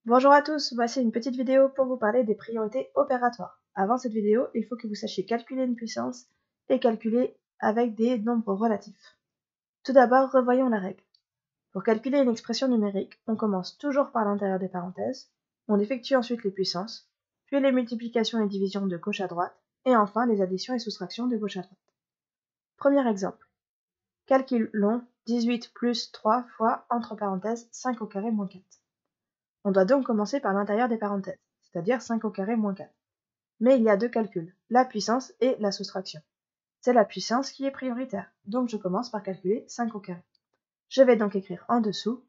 Bonjour à tous, voici une petite vidéo pour vous parler des priorités opératoires. Avant cette vidéo, il faut que vous sachiez calculer une puissance et calculer avec des nombres relatifs. Tout d'abord, revoyons la règle. Pour calculer une expression numérique, on commence toujours par l'intérieur des parenthèses, on effectue ensuite les puissances, puis les multiplications et divisions de gauche à droite, et enfin les additions et soustractions de gauche à droite. Premier exemple. Calculons 18 plus 3 fois, entre parenthèses, 5 au carré moins 4. On doit donc commencer par l'intérieur des parenthèses, c'est-à-dire 5 au carré moins 4. Mais il y a deux calculs, la puissance et la soustraction. C'est la puissance qui est prioritaire, donc je commence par calculer 5 au carré. Je vais donc écrire en dessous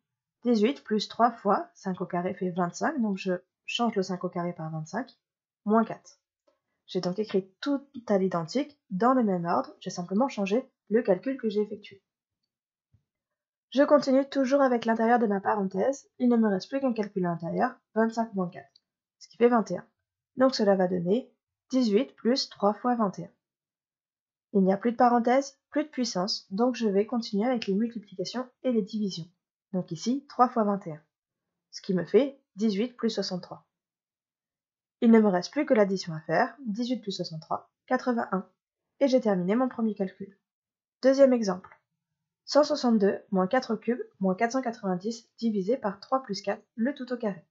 18 plus 3 fois 5 au carré fait 25, donc je change le 5 au carré par 25, moins 4. J'ai donc écrit tout à l'identique, dans le même ordre, j'ai simplement changé le calcul que j'ai effectué. Je continue toujours avec l'intérieur de ma parenthèse, il ne me reste plus qu'un calcul à l'intérieur, 25 moins 4, ce qui fait 21. Donc cela va donner 18 plus 3 fois 21. Il n'y a plus de parenthèse, plus de puissance, donc je vais continuer avec les multiplications et les divisions. Donc ici, 3 fois 21, ce qui me fait 18 plus 63. Il ne me reste plus que l'addition à faire, 18 plus 63, 81, et j'ai terminé mon premier calcul. Deuxième exemple. 162 moins 4 au cube moins 490 divisé par 3 plus 4, le tout au carré.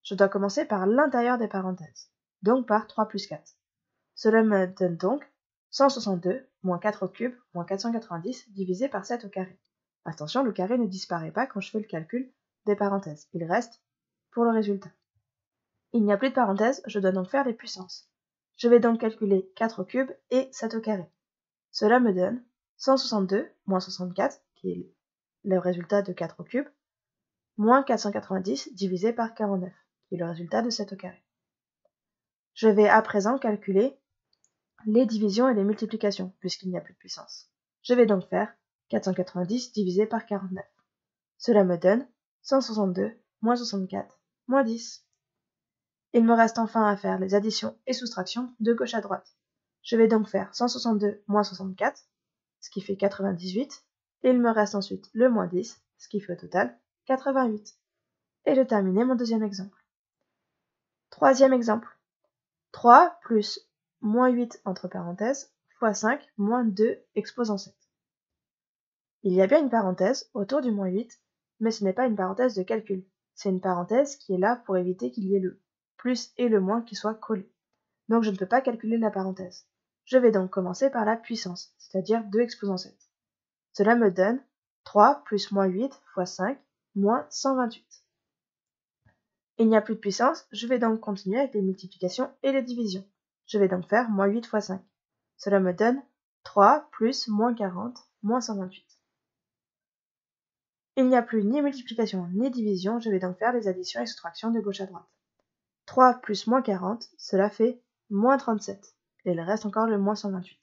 Je dois commencer par l'intérieur des parenthèses, donc par 3 plus 4. Cela me donne donc 162 moins 4 au cube moins 490 divisé par 7 au carré. Attention, le carré ne disparaît pas quand je fais le calcul des parenthèses, il reste pour le résultat. Il n'y a plus de parenthèses, je dois donc faire les puissances. Je vais donc calculer 4 au cube et 7 au carré. Cela me donne 162 moins 64, qui est le résultat de 4 au cube, moins 490 divisé par 49, qui est le résultat de 7 au carré. Je vais à présent calculer les divisions et les multiplications, puisqu'il n'y a plus de puissance. Je vais donc faire 490 divisé par 49. Cela me donne 162 moins 64 moins 10. Il me reste enfin à faire les additions et soustractions de gauche à droite. Je vais donc faire 162 moins 64, ce qui fait 98, et il me reste ensuite le moins 10, ce qui fait au total 88. Et je termine mon deuxième exemple. Troisième exemple. 3 plus moins 8 entre parenthèses fois 5 moins 2 exposant 7. Il y a bien une parenthèse autour du moins 8, mais ce n'est pas une parenthèse de calcul. C'est une parenthèse qui est là pour éviter qu'il y ait le plus et le moins qui soient collés. Donc je ne peux pas calculer la parenthèse. Je vais donc commencer par la puissance, c'est-à-dire 2 exposant 7. Cela me donne 3 plus moins 8 fois 5 moins 128. Il n'y a plus de puissance, je vais donc continuer avec les multiplications et les divisions. Je vais donc faire moins 8 fois 5. Cela me donne 3 plus moins 40 moins 128. Il n'y a plus ni multiplication ni division, je vais donc faire les additions et soustractions de gauche à droite. 3 plus moins 40, cela fait moins 37, et il reste encore le moins 128.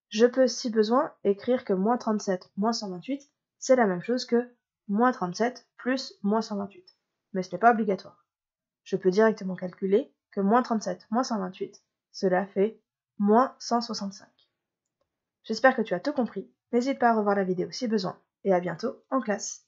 Je peux, si besoin, écrire que moins 37 moins 128, c'est la même chose que moins 37 plus moins 128, mais ce n'est pas obligatoire. Je peux directement calculer que moins 37 moins 128, cela fait moins 165. J'espère que tu as tout compris, n'hésite pas à revoir la vidéo si besoin, et à bientôt en classe.